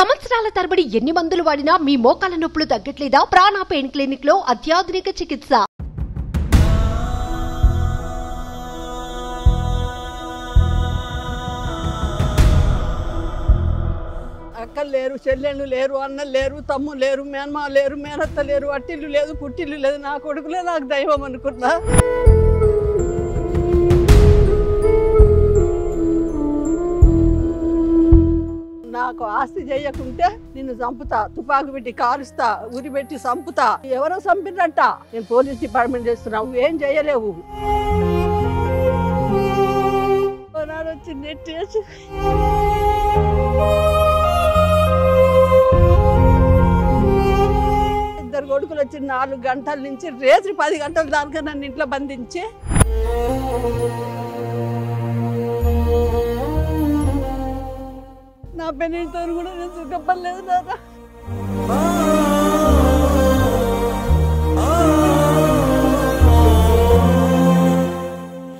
సంవత్సరాల తరబడి ఎన్ని మందులు వాడినా మీ మోకాల నొప్పులు తగ్గట్లేదా? ప్రాణ పెయిన్ క్లినిక్ లో అత్యాధునిక చికిత్స. అక్కలు లేరు, చెల్లెళ్ళు లేరు, అన్నలు లేరు, తమ్ములు లేరు, మేనమా లేరు, మేనత్త లేరు, అట్టిల్లు లేదు, పుట్టిల్లు లేదు. నా కొడుకులే నాకు దైవం అనుకున్నా. నాకు ఆస్తి చేయకుంటే నిన్ను చంపుతా, తుపాకు పెట్టి కారుస్తా, ఉరి పెట్టి చంపుతా. ఎవరో చంపినట్ట. నేను పోలీస్ డిపార్ట్మెంట్ చేస్తున్నా, నువ్వేం చేయలేవు. వచ్చి నెట్టేసి ఇద్దరు కొడుకులు వచ్చి 4 గంటల నుంచి రేత్రి 10 గంటల దాకా నన్ను ఇంట్లో బంధించి నా పెళ్ళితో కూడా నేను సుఖపడలేదు నాన్న.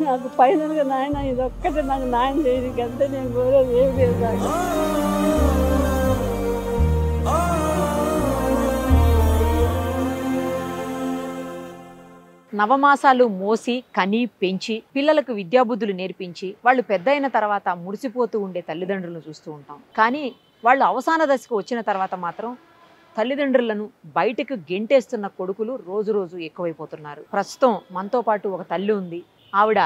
నాకు ఫైనల్గా నాయన ఇది ఒక్కటే నాకు న్యాయం చేయదు అంతే. నేను కోరేది ఏం లేదు నాకు. నవమాసాలు మోసి కని పెంచి పిల్లలకు విద్యాబుద్ధులు నేర్పించి వాళ్ళు పెద్ద అయిన తర్వాత మురిసిపోతూ ఉండే తల్లిదండ్రులను చూస్తూ ఉంటాం. కానీ వాళ్ళు అవసాన దశకు వచ్చిన తర్వాత మాత్రం తల్లిదండ్రులను బయటకు గెంటేస్తున్న కొడుకులు రోజు రోజు ఎక్కువైపోతున్నారు. ప్రస్తుతం మనతో పాటు ఒక తల్లి ఉంది. ఆవిడ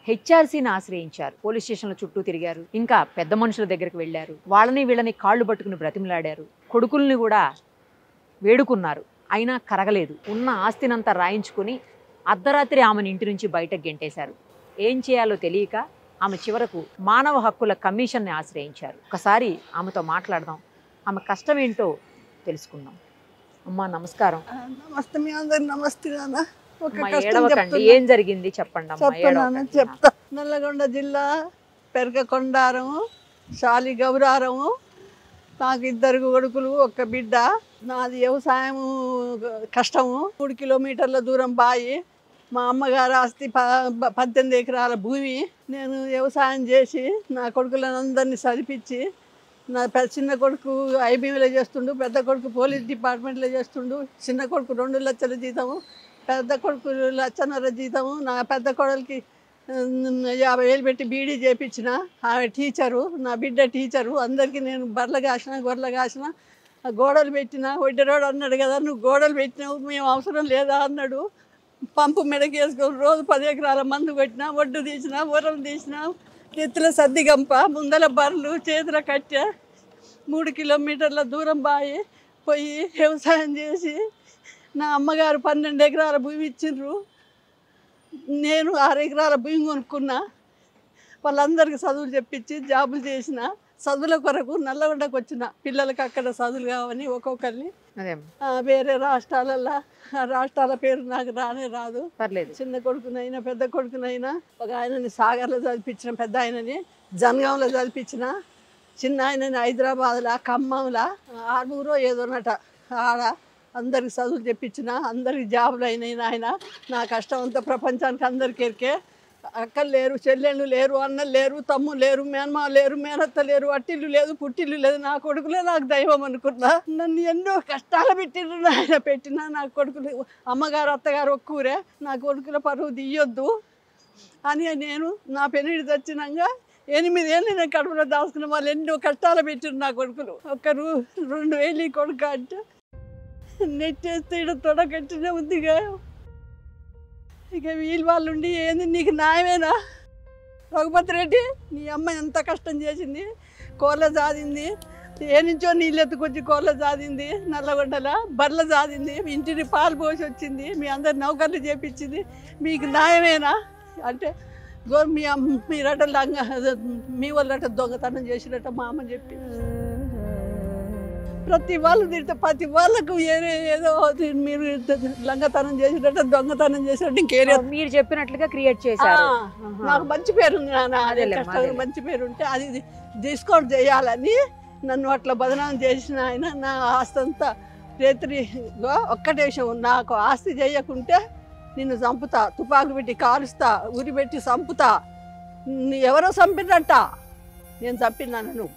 హెచ్ఆర్సీని ఆశ్రయించారు. పోలీస్ స్టేషన్ల చుట్టూ తిరిగారు, ఇంకా పెద్ద మనుషుల దగ్గరికి వెళ్ళారు. వాళ్ళని వీళ్ళని కాళ్ళు పట్టుకుని బ్రతిమలాడారు. కొడుకుల్ని కూడా వేడుకున్నారు, అయినా కరగలేదు. ఉన్న ఆస్తినంతా రాయించుకుని అర్ధరాత్రి ఆమెను ఇంటి నుంచి బయటకు గెంటేశారు. ఏం చేయాలో తెలియక ఆమె చివరకు మానవ హక్కుల కమిషన్ని ఆశ్రయించారు. ఒకసారి ఆమెతో మాట్లాడదాం, ఆమె కష్టం ఏంటో తెలుసుకుందాం. అమ్మా నమస్కారం. నమస్తే మీ అందరు. నమస్తే నాన్న. ఏడవకండి, ఏం జరిగింది చెప్పండి. చెప్తా. నల్లగొండ జిల్లా పెరగకొండారం శాలి గౌరారము. నాకు 2 కొడుకులు, 1 బిడ్డ. నాది వ్యవసాయం కష్టము. 3 కిలోమీటర్ల దూరం బాయి. మా అమ్మగారు ఆస్తి 18 ఎకరాల భూమి. నేను వ్యవసాయం చేసి నా కొడుకులను అందరినీ చదివించి, నా చిన్న కొడుకు ఐబీలో చేస్తుండు, పెద్ద కొడుకు పోలీస్ డిపార్ట్మెంట్లో చేస్తుండు. చిన్న కొడుకు 2 లక్షల జీతము, పెద్ద కొడుకు 1.5 లక్షల జీతము. నా పెద్ద కొడుకుకి 50,000 పెట్టి బీడీ చేయించిన. ఆమె టీచరు, నా బిడ్డ టీచరు. అందరికీ నేను బర్రెలు కాసిన, గొర్రెలు కాసిన, గోడలు పెట్టిన. వడ్డెరోడు అన్నాడు కదా, నువ్వు గోడలు పెట్టినావు, మేము అవసరం లేదా అన్నాడు. పంపు మెడకి వేసుకొని రోజు 10 ఎకరాల మందు కొట్టిన, ఒడ్డు తీసిన, ఊరలు తీసిన, నెత్తుల సద్ది గంప, ముందల బర్రెలు చేతుల కట్టె. 3 కిలోమీటర్ల దూరం బాయి పోయి వ్యవసాయం చేసి నా అమ్మగారు 12 ఎకరాల భూమి ఇచ్చిండ్రు. నేను 6 ఎకరాల భూమి కొనుక్కున్నా. వాళ్ళందరికీ చదువులు చెప్పించి జాబులు చేసిన. చదువుల కొరకు నల్లగొండకు వచ్చిన. పిల్లలకి అక్కడ చదువులు కావని ఒక్కొక్కరిని వేరే రాష్ట్రాల పేరు నాకు రానే రాదు. చిన్న కొడుకునైనా పెద్ద కొడుకునైనా ఒక ఆయనని సాగర్లో చదివించిన, పెద్ద ఆయనని జనగాంలో చదివించిన, చిన్న ఆయనని హైదరాబాద్లో, ఖమ్మంలో, ఆర్మూరో ఏదోనట ఆడ అందరికి చదువులు చెప్పించిన. అందరికి జాబులు అయినాయి. ఆయన నా కష్టం అంతా ప్రపంచానికి అందరికి ఎరికే. అక్కలు లేరు, చెల్లెళ్ళు లేరు, అన్నలు లేరు, తమ్ములు లేరు, మేనమా లేరు, మేనత్త లేరు, అట్టిల్లు లేదు, పుట్టిల్లు లేదు. నా కొడుకులే నాకు దైవం అనుకున్నా. నన్ను ఎన్నో కష్టాలు పెట్టిండ్రు. ఆయన పెట్టినా నా కొడుకులు, అమ్మగారు అత్తగారు ఒక్కూరే. నా కొడుకుల పరువు తీయొద్దు అని నేను నా పెళ్ళిడి తెచ్చినాక 8 ఏళ్ళు నేను కడుపులో దాచుకున్న. వాళ్ళు ఎన్నో కష్టాలు పెట్టిండ్రు నా కొడుకులు. 2,000 కొడుకు అంటే నెట్టేస్తే ఇక్కడ తొడగట్టినే ఉందిగా. ఇక వాళ్ళు ఉండి ఏంది నీకు న్యాయమేనా? రఘుపతి రెడ్డి, నీ అమ్మ ఎంత కష్టం చేసింది, కోళ్ళ జాదింది, ఏ నుంచో నీళ్ళు ఎత్తుకొచ్చి కోళ్ళ జాదింది, నల్లగొండల బర్రెల జాదింది, ఇంటిని పాలు పోసి వచ్చింది, మీ అందరు నౌకర్లు చేపించింది, మీకు న్యాయమేనా అంటే మీరట మీ వాళ్ళట దొంగతనం చేసినట్ట మా అమ్మ చెప్పి ప్రతి వాళ్ళు తిడితే ప్రతి వాళ్ళకు ఏదో మీరు లంగతనం చేసినట్టు, దొంగతనం చేసినట్టు ఇంకేరే మీరు చెప్పినట్లుగా క్రియేట్ చేశారు. నాకు మంచి పేరు ఉంది నాన్న. అదే కష్టం మంచి పేరు ఉంటే అది డిస్కౌంట్ చేయాలని నన్ను అట్లా బదనాం చేసిన ఆయన. నా ఆస్తి అంతా రేత్రిగా ఒక్కటే విషయం, నాకు ఆస్తి చేయకుంటే నిన్ను చంపుతా, తుపాకు పెట్టి కారుస్తా, ఉరి పెట్టి చంపుతా. ఎవరో చంపినట్ట. నేను చంపినాను.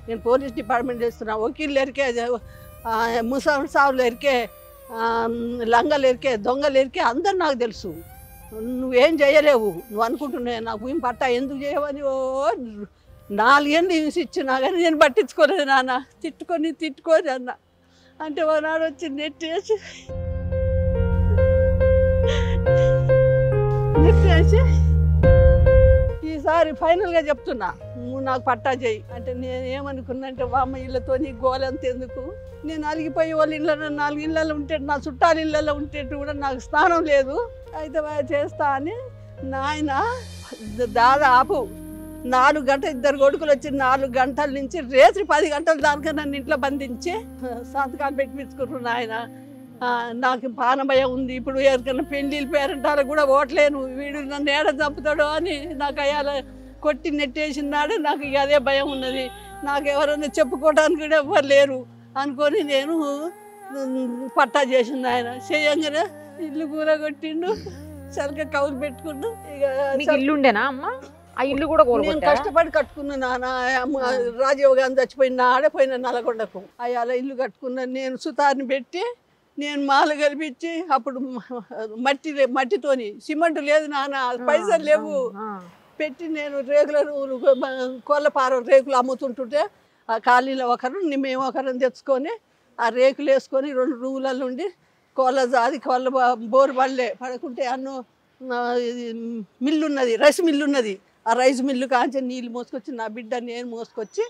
నేను పోలీస్ డిపార్ట్మెంట్ చేస్తున్నా, వకీళ్ళు ఎరికే, ముసాఫర్ సావులు ఎరికే, లంగలు ఎరికే, దొంగలు ఎరికే, అందరు నాకు తెలుసు. నువ్వేం చేయలేవు, నువ్వు అనుకుంటున్నావు నాకు భూమి పట్టా ఎందుకు చేయవని 4 ఏళ్ళు హింసించినా కానీ నేను పట్టించుకోలేదు నాన్న. తిట్టుకొని అన్న అంటే ఒకనాడు వచ్చి నెట్టేసి ఈసారి ఫైనల్గా చెప్తున్నా, నువ్వు నాకు పట్టా చేయి అంటే నేను ఏమనుకున్నా అంటే వామ్మ ఇళ్ళతో నీ గోలంత ఎందుకు, నేను అలిగిపోయి వాళ్ళ ఇళ్ళలో 4 ఇళ్ళలో ఉంటే, నా చుట్టాల ఇళ్ళలో ఉంటేట్టు కూడా నాకు స్థానం లేదు, అయితే చేస్తా అని నాయన దాదాపు 4 గంటలు, 2 కొడుకులు వచ్చి 4 గంటల నుంచి రేత్రి 10 గంటల దాకా నన్ను ఇంట్లో బంధించి సంతకాలు పెట్టించుకున్నారు నాయన. నాకు పానభయం ఉంది, ఇప్పుడు ఎవరికైనా పెళ్ళిళ్ళు పేరంటాలకు కూడా ఓట్లేను, వీడు నన్ను ఏడ చంపుతాడో అని నాకు అయ్యాల కొట్టి నెట్టేసినాడు. నాకు ఇక అదే భయం ఉన్నది, నాకు ఎవరైనా చెప్పుకోవడానికి కూడా ఎవరు లేరు అనుకొని నేను పట్టా చేసింది. ఆయన చేయంగానే ఇల్లు కూర కొట్టిండు, సరిగ్గా కౌలు పెట్టుకుంటూ ఇక ఇల్లు ఉండేనా అమ్మ? ఆ ఇల్లు కూడా నేను కష్టపడి కట్టుకున్నా నాన్న. రాజీవ్ గాంధీ చచ్చిపోయిన ఆడపోయిన నల్గొండకు అయ్యాల ఇల్లు కట్టుకున్నాను. నేను సుతార్ని పెట్టి నేను మాలు కలిపించి, అప్పుడు మట్టితోని, సిమెంట్ లేదు నాన్న, పైసలు లేవు, పెట్టి నేను రేకుల కోళ్ళపారం రేకులు అమ్ముతుంటుంటే ఆ కాలనీలో ఒకరు మేము ఒకరిని తెచ్చుకొని ఆ రేకులు వేసుకొని 2 రూములలో ఉండి కోళ్ళ జాది కోళ్ళ బోరు బళ్ళే పడుకుంటే మిల్లు ఉన్నది, రైస్ మిల్లు ఉన్నది, ఆ రైస్ మిల్లు కాంచి నీళ్ళు మోసుకొచ్చి నా బిడ్డ నేను మోసుకొచ్చి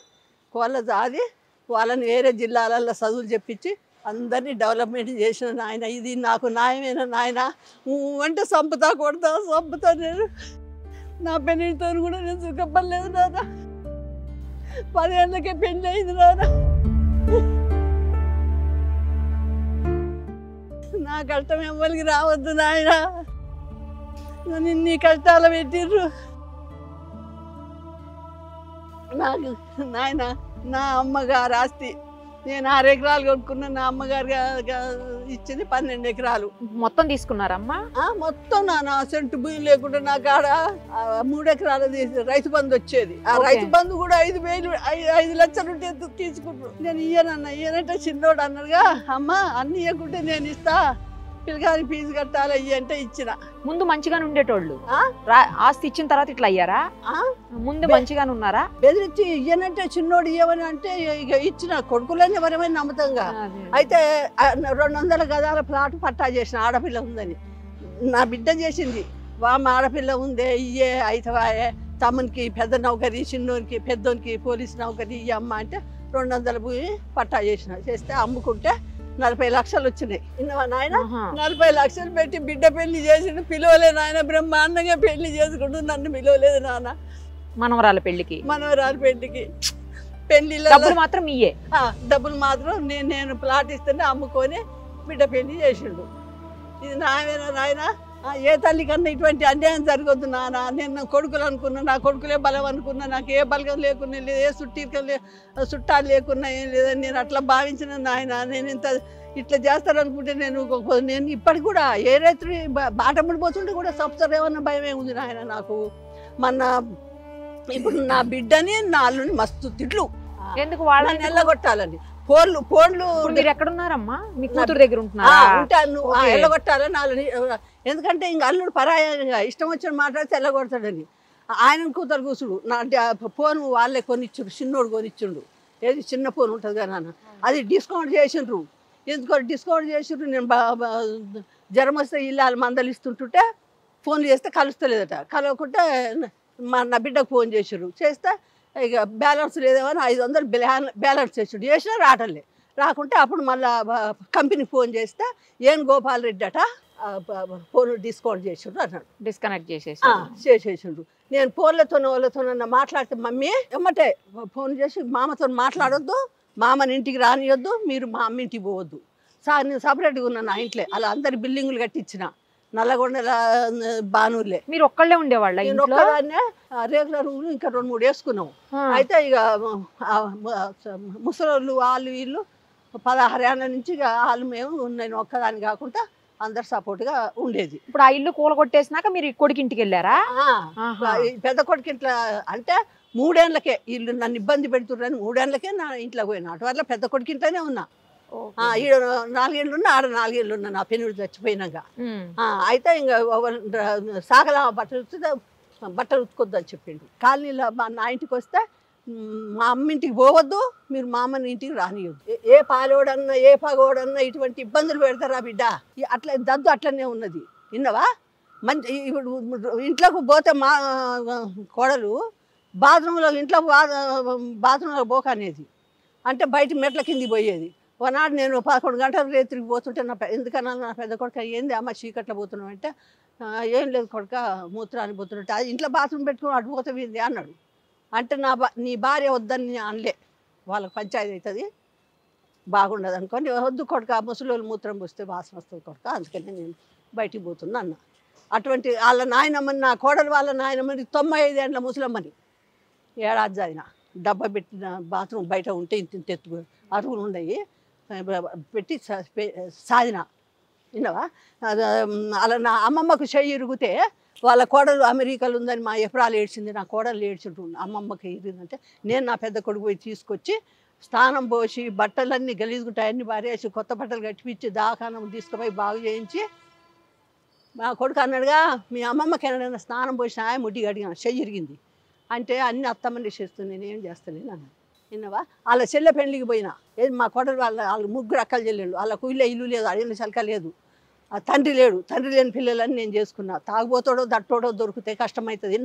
కోళ్ళ జాది వాళ్ళని వేరే జిల్లాలలో చదువులు చెప్పించి అందరినీ డెవలప్మెంట్ చేసిన నాయన. ఇది నాకు న్యాయమైన నాయన అంటే చంపుతా నేను. నా పెళ్ళితో కూడా నేను సుఖపడలేదు నాన్న. 10 ఏళ్ళకే పెళ్ళి అయింది నాన్న. నా కష్టం ఎవరికి రావద్దు నాయన, నన్ను ఇన్ని కష్టాలు పెట్టిర్రు నాకు నాయన. నా అమ్మగారు ఆస్తి నేను 6 ఎకరాలు కొనుక్కున్నా, నా అమ్మగారు ఇచ్చింది 12 ఎకరాలు. మొత్తం తీసుకున్నారమ్మా? మొత్తం నా సెంటు భూమి లేకుండా నా కాడ 3 ఎకరాలు రైతు బంధు వచ్చేది. ఆ రైతు బంధు కూడా 5 లక్షలు ఉంటే తీసుకుంటారు. నేను ఇయ్యనంటే చిన్నోడు అన్నాడుగా, అమ్మ అన్ని ఇవ్వకుంటే నేను ఇస్తా, పిల్లగాని ఫీజు కట్టాలి అంటే ఇచ్చిన. ముందు మంచిగానే ఉండేటోళ్ళు, ఆస్తి ఇచ్చిన తర్వాత ఇట్లా అయ్యారా? ముందు మంచిగానే ఉన్నారా? బెదిరించి ఇయ్యనంటే చిన్నోడు ఇవ్వని అంటే ఇక ఇచ్చిన. కొడుకులని ఎవరేమైనా నమ్మతంగా. అయితే 200 గదాల ప్లాట్ పట్టా చేసిన, ఆడపిల్ల ఉందని. నా బిడ్డ చేసింది, వామ ఆడపిల్ల ఉందే ఇయ్యే అయితవాయే, తమ్మునికి పెద్ద నౌకరీ, చిన్నోనికి పెద్దోనికి పోలీస్ నౌకరీ ఇయ్యమ్మ అంటే 200 భూమి పట్టా చేస్తే అమ్ముకుంటే 40 లక్షలు వచ్చినాయి. ఇన్నవా నాయన? 40 లక్షలు పెట్టి బిడ్డ పెళ్లి చేసిండు, పిలవలే నాయన. బ్రహ్మాండంగా పెళ్లి చేసుకుంటూ నన్ను పిలవలేదు నాన్న. మనవరాల పెళ్లికి పెళ్లిలో మాత్రం ఇయ్యే డబ్బులు మాత్రం నేను ప్లాట్ ఇస్తేనే అమ్ముకొని బిడ్డ పెళ్లి చేసిండు. ఇది నాయన నాయన. ఏ తల్లి కన్నా ఇటువంటి అన్యాయం జరగొద్దు నాన్న. నేను కొడుకులు అనుకున్నా, నా కొడుకులే బలం అనుకున్నా, నాకు ఏ బలగం లేకున్నా లేదు, ఏ చుట్టాలు లేకున్నా ఏం లేదని నేను అట్లా భావించిన నాయన. నేను ఇట్లా చేస్తారనుకుంటే నేను ఇప్పటికి కూడా ఏ రైతు బాటముడి పోతుంటే కూడా సబ్సరేమన్న భయమే ఉంది నాయన నాకు. ఇప్పుడు నా బిడ్డని నా అల్లుని మస్తు తిట్లు, ఎందుకు వాళ్ళని ఎల్లగొట్టాలని. ఫోన్లు మీరు ఎక్కడున్నారమ్మా? మీ కూతురు దగ్గర ఉంటున్నారా? ఉంటాను, ఎల్లగొట్టాలని వాళ్ళని. ఎందుకంటే ఇంక అల్లుడు పరాయంగా ఇష్టం వచ్చిన మాట్లాడితే ఎల్లగొడతాడని ఆయన కూతురు కూసుడు. నా ఫోన్ వాళ్ళే కొనిచ్చుడు, చిన్నోడు కొనిచ్చిండు. ఏది చిన్న ఫోన్ ఉంటుంది కదా నాన్న, అది డిస్కౌంట్ చేసిండ్రు. ఎందుకో డిస్కౌంట్ చేసిండ్రు. నేను జ్వరం వస్తే ఇల్లు మందలు ఇస్తుంటుంటే ఫోన్లు చేస్తే కలుస్తలేదట. కలవకుంటే నా బిడ్డకు ఫోన్ చేసిండ్రు. చేస్తే ఇక బ్యాలెన్స్ లేదేమని 500 బ్యాలెన్స్ చేసినా రావటంలే. రాకుంటే అప్పుడు మళ్ళీ కంపెనీకి ఫోన్ చేస్తే ఏం గోపాల్ రెడ్డి అట ఫోన్ డిస్కౌంట్ చేసిండ్రు అన్నాడు. డిస్కనెక్ట్ చేసేసిండ్రు. నేను ఫోన్లతో వాళ్ళతో మాట్లాడితే మమ్మీ ఎమ్మటే ఫోన్ చేసి మామతో మాట్లాడొద్దు, మామని ఇంటికి రానియొద్దు, మీరు మా అమ్మ ఇంటికి పోవద్దు సార్, నేను సపరేట్గా ఉన్నాను నా ఇంట్లో. అలా అందరి బిల్డింగులు కట్టించిన నల్లగొండ బానూర్లే. మీరు ఒక్కళ్ళే ఉండేవాళ్ళ? నేను ఒక్కదాన్నే రేగుల రూములు ఇంకా 2-3 వేసుకున్నాం. అయితే ఇక ముసలోళ్ళు వాళ్ళు వీళ్ళు 16 ఏళ్ళ నుంచి ఇక వాళ్ళు మేము నేను ఒక్కదాన్ని కాకుండా అందరు సపోర్ట్గా ఉండేది. ఇప్పుడు ఆ ఇల్లు కూలగొట్టేసినాక మీరు కొడుకింటికి వెళ్ళారా? పెద్ద కొడుకింట్లో అంటే 3 ఏళ్ళకే వీళ్ళు నన్ను ఇబ్బంది పెడుతున్నారని 3 ఏళ్ళకే నా ఇంట్లోకి పోయినా. అటు వల్ల పెద్ద కొడుకు ఇంట్లోనే ఉన్నా. ఈడ 4 ఏళ్ళు ఉన్నా, ఆడ 4 ఏళ్ళు ఉన్నా నా పెనుడు చచ్చిపోయినాక. అయితే ఇంకా సాగలా బట్టలు ఉతుకొద్దని చెప్పిండు. కాలనీలో నా ఇంటికి వస్తే మా అమ్మ ఇంటికి పోవద్దు, మీరు మా అమ్మని ఇంటికి రానియొద్దు. ఏ పాలోడన్నా ఏ పగోడన్నా ఇటువంటి ఇబ్బందులు పెడతారా బిడ్డ? అట్లా దద్దు అట్లనే ఉన్నది. విన్నావా? మంచి ఇప్పుడు ఇంట్లోకి పోతే మా కోడలు బాత్రూంలో ఇంట్లో బాత్రూంలో పోక అనేది, అంటే బయట మెట్ల కింది పోయేది. ఒకనాడు నేను 11 గంటల రేత్రికి పోతుంటే ఎందుకన్నా నా పెద్ద కొడుక ఏంది అమ్మ చీకట్లో పోతున్నావు అంటే, ఏం లేదు కొడుక మూత్రాన్ని పోతున్నట్టు, అది ఇంట్లో బాత్రూమ్ పెట్టుకుని అటు పోతుంది అన్నాడు. అంటే నీ భార్య వద్దని అనలే, వాళ్ళకి పంచాయతీ అవుతుంది బాగుండదు అనుకోని, వద్దు కొడుక ముసలోళ్ళు మూత్రం పోస్తే వాసన వస్తుంది కొడుక, అందుకని నేను బయటికి పోతున్నా అన్న. అటువంటి వాళ్ళ నాయనమ్మని, నా కోడలు వాళ్ళ నాయనమ్మని 95 ఏళ్ళ ముసలమ్మని ఏడాది చదివిన. డబ్బా పెట్టిన బాత్రూమ్ బయట ఉంటే ఇంత ఎత్తు అరుగులు ఉన్నాయి పెట్టి సాధిన. విన్నావా? అలా నా అమ్మమ్మకు చెయ్యి ఇరిగితే వాళ్ళ కోడలు అమెరికాలో ఉందని మా ఎఫ్రాలు ఏడ్చింది, నా కోడలు ఏడ్చుంటుంది. అమ్మమ్మకి ఇరిగిందంటే నేను నా పెద్ద కొడుకు పోయి తీసుకొచ్చి స్నానం పోసి బట్టలన్నీ గలీజుకుంటాయి అన్ని బారేసి కొత్త బట్టలు కట్టిపించి దాకానం తీసుకుపోయి బాగు చేయించి, మా కొడుకు అన్నాడుగా మీ అమ్మమ్మకి ఏమైనా స్నానం పోసిన ముడ్డి అడిగాను, చెయ్యి ఇరిగింది అంటే అన్ని అత్తమ్మని చేస్తుంది, నేనేం చేస్తాను అన్నాను. విన్నావా? వాళ్ళ చెల్లె పెళ్ళికి పోయినా, ఏది మా కోడలు వాళ్ళు 3 అక్కలు చెల్లెళ్ళు, వాళ్ళకు ఇల్లు లేదు, అడిగిన చలక లేదు, తండ్రి లేడు, తండ్రి లేని పిల్లలని నేను చేసుకున్నా. తాగుబోతాడో దట్టోడో దొరికితే కష్టమవుతుంది,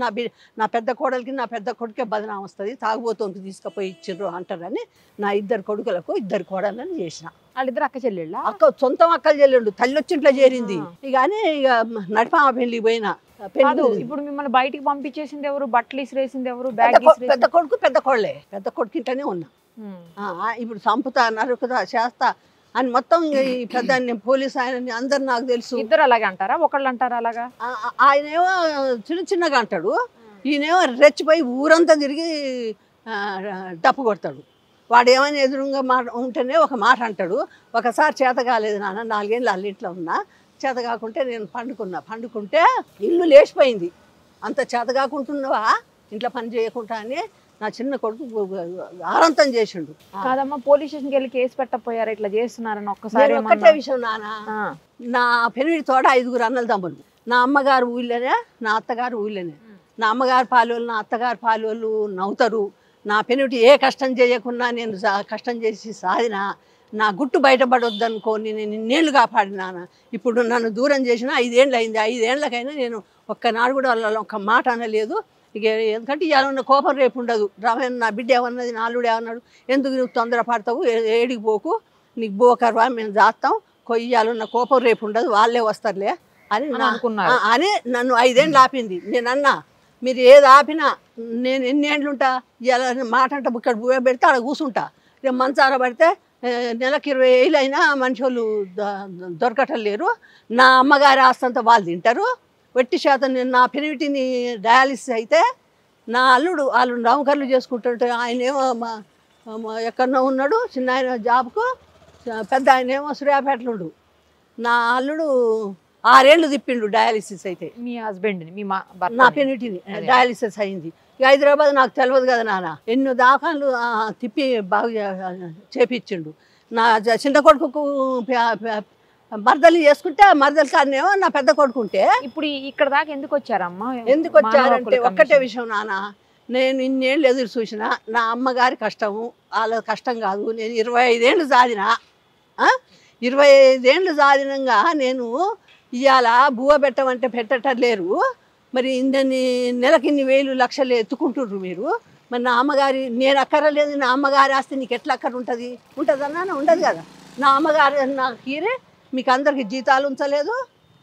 నా పెద్ద కోడలికి నా పెద్ద కొడుకే బదనాం వస్తుంది, తాగుబోతోనికి తీసుకుపోయి ఇచ్చిర్రు అంటారని నా 2 కొడుకులకు 2 కోడళ్ళని చేసిన. వాళ్ళిద్దరు అక్క చెల్లెళ్ళ? సొంతం అక్కలు చెల్లెళ్ళు, తల్లి వచ్చి ఇంట్లో చేరింది. ఇక నడిపామ పెళ్ళికి పోయినా. ఇప్పుడు మిమ్మల్ని బయటికి పంపించేసింది ఎవరు? బట్టలు ఇసిరేసింది ఎవరు? పెద్ద కొడుకు పెద్ద కోళ్ళే. పెద్ద కొడుకు ఇంట్లోనే ఉన్నా. ఇప్పుడు చంపుతా నరుకుతా చేస్తా అని మొత్తం ఈ పెద్ద పోలీస్ ఆయన అందరు నాకు తెలుసు. ఇద్దరు అలాగే అంటారా? ఒకళ్ళు అంటారా అలాగా? ఆయనేమో చిన్నగా అంటాడు, ఈయనేమో రెచ్చిపోయి ఊరంతా తిరిగి డప్పు కొడతాడు. వాడు ఏమైనా ఎదురుగా మాట ఉంటేనే ఒక మాట అంటాడు. ఒకసారి చేత కాలేదు నాన్న, 4 ఏళ్ళు వాళ్ళ ఇంట్లో ఉన్నా, చేత కాకుంటే నేను పండుకుంటే ఇల్లు లేచిపోయింది. అంత చేత కాకుంటున్నావా ఇంట్లో పని చేయకుండా అని నా చిన్న కొడుకు ఆరంతం చేసిండు. కాదమ్మా, పోలీస్ స్టేషన్కి వెళ్ళి కేసు పెట్టకపోయారు ఇట్లా చేస్తున్నారని? ఒక్కసారి ఒక్కటే విషయం నాన్న, నా పెనిమిడి తోడ 5 అన్నల తమ్ముడు. నా అమ్మగారు ఊళ్ళోనే, నా అత్తగారు ఊళ్ళోనే. నా అమ్మగారు పాలోళ్ళు నా అత్తగారు పాలోళ్ళు నవ్వుతారు. నా పెనిమిటి ఏ కష్టం చేయకుండా నేను కష్టం చేసి సాధిన, నా గుట్టు బయటపడొద్దనుకోని నేను ఇన్నేళ్ళు కాపాడినాను. ఇప్పుడు నన్ను దూరం చేసిన 5 ఏళ్ళు అయింది. 5 ఏళ్ళకైనా నేను ఒక్కనాడు కూడా వాళ్ళ ఒక్క మాట అనలేదు. ఇక ఎందుకంటే ఇవాళ కోపం రేపు ఉండదు. రామయ్య నా బిడ్డ ఏమన్నది, నా అల్లుడు ఏమన్నాడు, ఎందుకు నువ్వు తొందరపడతావు, ఏడికి పోకు, నీకు బోకర్వా మేము చేస్తాం, కొయ్యాలన్న కోపం రేపు ఉండదు, వాళ్ళే వస్తారులే అని అనుకున్నాను. అని నన్ను 5 ఏళ్ళు ఆపింది. నేను అన్నా, మీరు ఏది ఆపినా నేను ఎన్ని ఏళ్ళు ఉంటా, ఇలా మాట అంటే ఇక్కడ భూమి పెడితే అక్కడ కూర్చుంటా. రేపు మంచార పడితే నెలకు 20 ఏళ్ళు అయినా మనిషి వాళ్ళు దొరకటం లేరు. నా అమ్మగారి ఆస్తంతా వాళ్ళు తింటారు. వెట్టి శాతం నేను నా పెనిమిటిని డయాలిసిస్ అయితే నా అల్లుడు వాళ్ళు నౌకర్లు చేసుకుంటుంటే ఆయనేమో ఎక్కడో ఉన్నాడు, చిన్న ఆయన జాబ్కు, పెద్ద ఆయనేమో సూర్యాపేటలుండు. నా అల్లుడు 6 ఏళ్ళు తిప్పిండు డయాలిసిస్ అయితే. మీ హస్బెండ్ని నా పెనిమిటిని డయాలిసిస్ అయింది. హైదరాబాద్ నాకు తెలియదు కదా నాన్న, ఎన్నో దాఖలు తిప్పి బాగా చేపించిండు. నా చిన్న కొడుకు మరదలు చేసుకుంటే ఆ మరదలు కాడనేమో నా పెద్ద కొడుకుంటే. ఇప్పుడు ఇక్కడ దాకా ఎందుకు వచ్చారమ్మా? ఎందుకు వచ్చారంటే ఒక్కటే విషయం నాన్న, నేను ఇన్నేళ్ళు ఎదురు చూసిన నా అమ్మగారి కష్టము వాళ్ళ కష్టం కాదు. నేను 25 ఏళ్ళు సాధిన, 25 ఏళ్ళు సాధినంగా నేను ఇవాళ బువ్వ పెట్టమంటే పెట్టటం లేరు. మరి ఇన్ని నెలకి ఇన్ని వేలు లక్షలు ఎత్తుకుంటుర్రు మీరు. మరి నా అమ్మగారి నేను అక్కరలేదు, నా అమ్మగారి ఆస్తి నీకు ఎట్లా అక్కర ఉంటుంది? ఉంటుందన్నా ఉండదు కదా. నా అమ్మగారు నాకు కీరే, మీకు అందరికి జీతాలు ఉంచలేదు,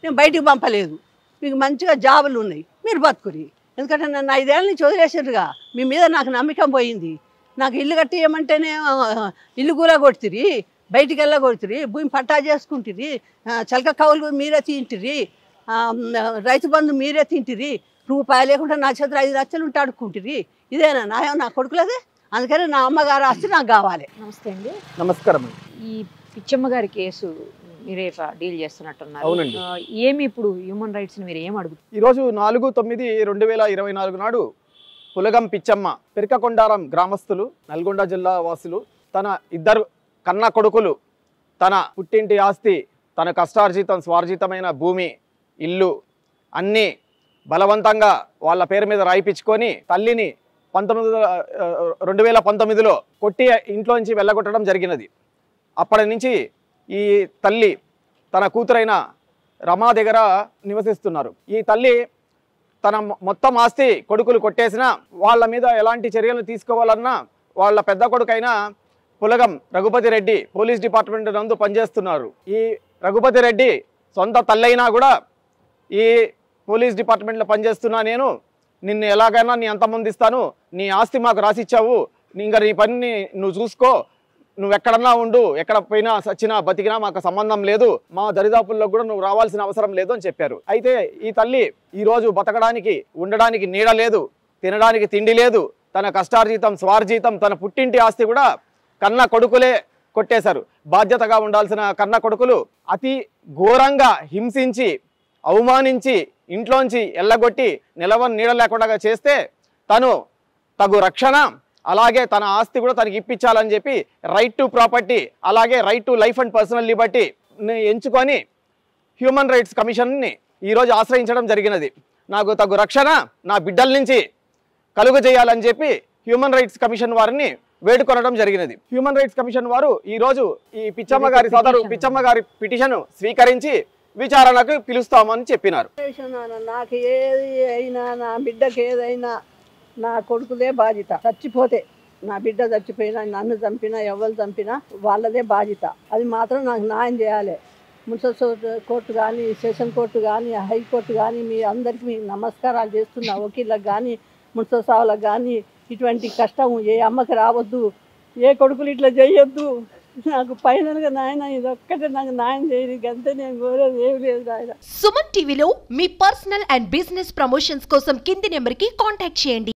నేను బయటికి పంపలేదు, మీకు మంచిగా జాబులు ఉన్నాయి, మీరు బతుకురి. ఎందుకంటే నన్ను 5 ఏళ్ళ నుంచి వదిలేసారుగా, మీ మీద నాకు నమ్మకం పోయింది. నాకు ఇల్లు కట్టియమంటేనే ఇల్లు కూర కొడుతురి, బయటికి వెళ్ళ కొడుతురి, భూమి పట్టా చేసుకుంటురి, చలక కవులు మీరే తింటురి, రైతు బంధు మీరే తింటురి, రూపాయి లేకుండా నా చేతులు 5 లక్షలు ఉంటే అడుక్కుంటురి. ఇదేనా న్యాయం నా కొడుకులది? అందుకని నా అమ్మగారు ఆస్తి నాకు కావాలి. నమస్తే అండి. నమస్కారం. ఈ పిచ్చమ్మ గారి కేసు మీరే డీల్ చేస్తున్నట్టున్నారు. అవునండి. ఏమి ఇప్పుడు హ్యూమన్ రైట్స్ మీరు ఏం అడుగుతారు? ఈరోజు 4/9/2024 నాడు పులగం పిచ్చమ్మ పెరకకొండారం గ్రామస్తులు, నల్గొండ జిల్లా వాసులు. తన ఇద్దరు కన్న కొడుకులు తన పుట్టింటి ఆస్తి, తన కష్టార్జితం స్వార్జితమైన భూమి, ఇల్లు అన్నీ బలవంతంగా వాళ్ళ పేరు మీద రాయిపించుకొని తల్లిని 2019లో కొట్టి ఇంట్లోంచి వెళ్ళగొట్టడం జరిగినది. అప్పటి నుంచి ఈ తల్లి తన కూతురైన రమా దగ్గర నివసిస్తున్నారు. ఈ తల్లి తన మొత్తం ఆస్తి కొడుకులు కొట్టేసినా వాళ్ళ మీద ఎలాంటి చర్యలు తీసుకోవాలన్నా వాళ్ళ పెద్ద కొడుకైన పులగం రఘుపతి రెడ్డి పోలీస్ డిపార్ట్మెంట్ నందు పనిచేస్తున్నారు. ఈ రఘుపతి రెడ్డి సొంత తల్లైనా కూడా ఈ పోలీస్ డిపార్ట్మెంట్లో పనిచేస్తున్నా, నేను నిన్ను ఎలాగైనా నీ అంతమంది ఇస్తాను, నీ ఆస్తి మాకు రాసిచ్చావు, ఇంకా నీ పనిని నువ్వు చూసుకో, నువ్వు ఎక్కడన్నా ఉండు, ఎక్కడ పోయినా సచ్చినా బతికినా మాకు సంబంధం లేదు, మా దరిదాపుల్లో కూడా నువ్వు రావాల్సిన అవసరం లేదు అని చెప్పారు. అయితే ఈ తల్లి ఈరోజు బతకడానికి ఉండడానికి నీడ లేదు, తినడానికి తిండి లేదు, తన కష్టార్జితం స్వార్జితం తన పుట్టింటి ఆస్తి కూడా కన్న కొడుకులే కొట్టేశారు. బాధ్యతగా ఉండాల్సిన కన్న కొడుకులు అతి ఘోరంగా హింసించి అవమానించి ఇంట్లోంచి ఎల్లగొట్టి నిలవని నీడ లేకుండా చేస్తే తను తగు రక్షణ అలాగే తన ఆస్తి కూడా తనకి ఇప్పించాలని చెప్పి రైట్ టు ప్రాపర్టీ అలాగే right to life and personal Liberty ఎంచుకొని హ్యూమన్ రైట్స్ కమిషన్ని ఈరోజు ఆశ్రయించడం జరిగినది. నాకు తగు రక్షణ నా బిడ్డల నుంచి కలుగు చేయాలని చెప్పి హ్యూమన్ రైట్స్ కమిషన్ వారిని వేడుకొనడం జరిగినది. హ్యూమన్ రైట్స్ కమిషన్ వారు ఈరోజు ఈ పిచ్చమ్మ గారి సోదరు పిచ్చమ్మ గారి పిటిషన్ స్వీకరించి విచారణకు పిలుస్తామని చెప్పినారు. నాకు ఏది అయినా నా బిడ్డకి ఏదైనా నా కొడుకులే బాధ్యత. చచ్చిపోతే నా బిడ్డ చచ్చిపోయినా, నన్ను చంపినా, ఎవరు చంపినా వాళ్ళదే బాధ్యత. అది మాత్రం నాకు న్యాయం చేయాలి. మున్సిపల్ కోర్టు కానీ, సెషన్ కోర్టు కానీ, హైకోర్టు కానీ మీ అందరికీ మీ నమస్కారాలు చేస్తున్నా. వకీళ్ళకి కానీ, మున్సిపల్ సావులకు కానీ ఇటువంటి కష్టం ఏ అమ్మకి రావద్దు, ఏ కొడుకులు ఇట్లా చేయొద్దు. నాకు ఫైనల్గా నాయన ఇదొక్కటే నాకు న్యాయం చేయదు, అంతే. నేను కోరేది ఏమి లేదు నాయన. సుమన్ టీవీలో మీ పర్సనల్ అండ్ బిజినెస్ ప్రమోషన్స్ కోసం కింది నెంబర్కి కాంటాక్ట్ చేయండి.